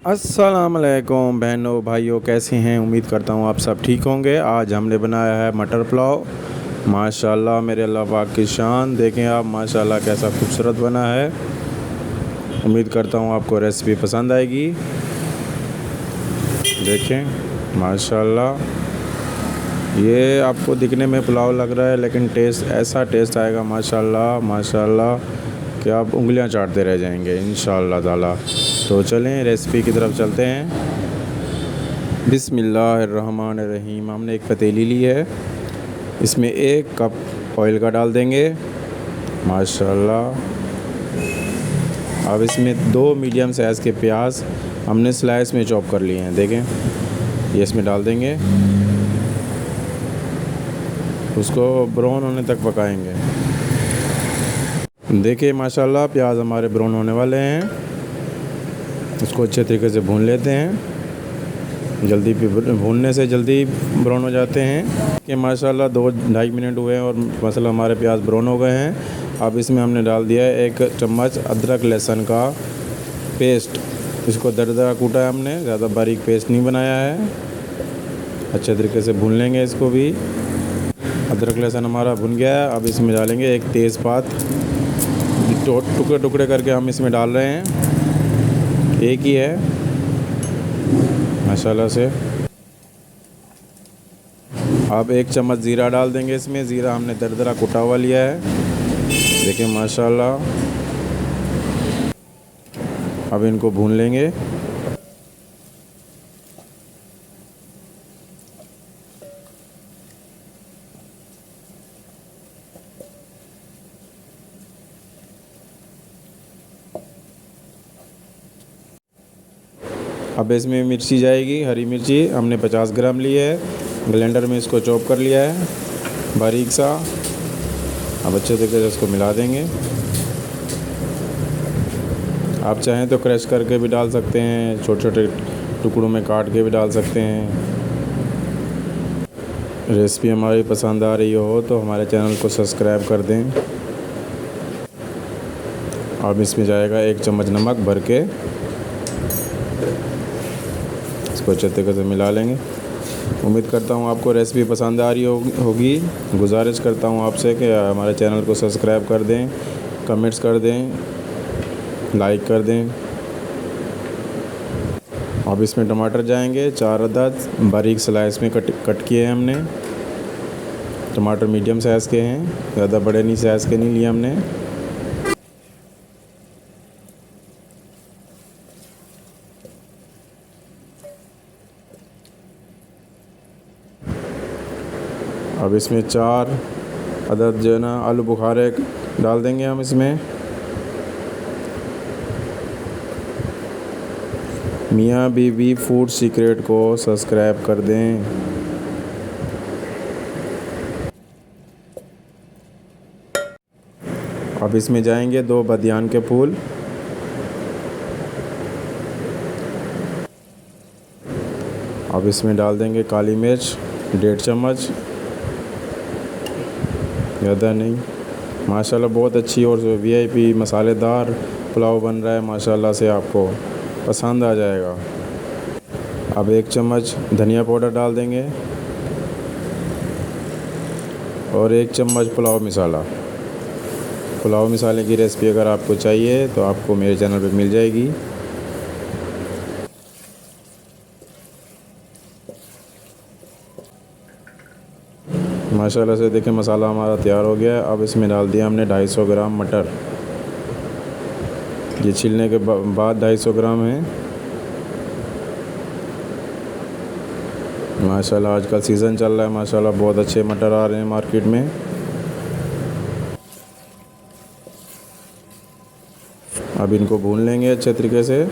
अस्सलाम वालेकुम बहनों भाइयों, कैसे हैं? उम्मीद करता हूँ आप सब ठीक होंगे। आज हमने बनाया है मटर पुलाव। माशाल्लाह मेरे अल्लाह पाक की शान। देखें आप, माशाल्लाह कैसा खूबसूरत बना है। उम्मीद करता हूँ आपको रेसिपी पसंद आएगी। देखें माशाल्लाह, ये आपको दिखने में पुलाव लग रहा है, लेकिन टेस्ट ऐसा टेस्ट आएगा माशाल्लाह माशाल्लाह कि आप उंगलियां चाटते रह जाएंगे इंशाअल्लाह ताला। तो चलें रेसिपी की तरफ चलते हैं। बिस्मिल्लाहिर्रहमानिर्रहीम। हमने एक पतीली ली है, इसमें 1 कप ऑयल का डाल देंगे माशाल्लाह। अब इसमें 2 मीडियम साइज़ के प्याज हमने स्लाइस में चॉप कर लिए हैं। देखें, ये इसमें डाल देंगे, उसको ब्राउन होने तक पकाएंगे। देखिए माशाल्लाह प्याज हमारे ब्राउन होने वाले हैं। इसको अच्छे तरीके से भून लेते हैं, जल्दी भूनने से जल्दी ब्राउन हो जाते हैं। कि माशाल्लाह 2-2.5 मिनट हुए हैं और मसाला हमारे प्याज ब्राउन हो गए हैं। अब इसमें हमने डाल दिया है 1 चम्मच अदरक लहसुन का पेस्ट। इसको दरदरा कूटा है हमने, ज़्यादा बारीक पेस्ट नहीं बनाया है। अच्छे तरीके से भून लेंगे इसको भी। अदरक लहसुन हमारा भुन गया है। अब इसमें डालेंगे 1 तेज़पात, टुकड़े टुकड़े करके हम इसमें डाल रहे हैं। एक ही है माशाल्लाह से। अब 1 चम्मच ज़ीरा डाल देंगे इसमें। ज़ीरा हमने दरदरा कुटा हुआ लिया है। देखिए माशाल्लाह, अब इनको भून लेंगे। अब इसमें मिर्ची जाएगी, हरी मिर्ची हमने 50 ग्राम ली है। ब्लेंडर में इसको चॉप कर लिया है बारीक सा। अब अच्छे तरीके से इसको मिला देंगे। आप चाहें तो क्रश करके भी डाल सकते हैं, छोटे छोटे टुकड़ों में काट के भी डाल सकते हैं। रेसिपी हमारी पसंद आ रही हो तो हमारे चैनल को सब्सक्राइब कर दें। अब इसमें जाएगा 1 चम्मच नमक भर के, इसको अच्छे तरीके से मिला लेंगे। उम्मीद करता हूँ आपको रेसिपी पसंद आ रही होगी। गुजारिश करता हूँ आपसे कि हमारे चैनल को सब्सक्राइब कर दें, कमेंट्स कर दें, लाइक कर दें। अब इसमें टमाटर जाएंगे 4 अदद, बारीक स्लाइस में कट किए हैं हमने। टमाटर मीडियम साइज़ के हैं, ज़्यादा बड़े नहीं साइज़ के नहीं लिए हमने। अब इसमें 4 अदद जो है ना आलू बुखारे डाल देंगे हम इसमें। मियाँ बीवी फूड सीक्रेट को सब्सक्राइब कर दें। अब इसमें जाएंगे 2 बदियान के फूल। अब इसमें डाल देंगे काली मिर्च 1.5 चम्मच, ज़्यादा नहीं। माशाल्लाह बहुत अच्छी और वीआईपी मसालेदार पुलाव बन रहा है माशाल्लाह से, आपको पसंद आ जाएगा। अब 1 चम्मच धनिया पाउडर डाल देंगे और 1 चम्मच पुलाव मसाला। पुलाव मसाले की रेसिपी अगर आपको चाहिए तो आपको मेरे चैनल पे मिल जाएगी। माशाल्लाह से देखें मसाला हमारा तैयार हो गया है। अब इसमें डाल दिया हमने 250 ग्राम मटर। ये छीलने के बाद 250 ग्राम है। माशाल्लाह आजकल सीज़न चल रहा है, माशाल्लाह बहुत अच्छे मटर आ रहे हैं मार्केट में। अब इनको भून लेंगे अच्छे तरीके से।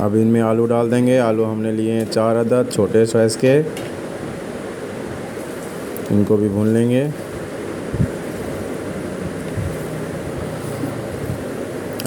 अब इनमें आलू डाल देंगे। आलू हमने लिए हैं 4 अदद छोटे साइज़ के, इनको भी भून लेंगे।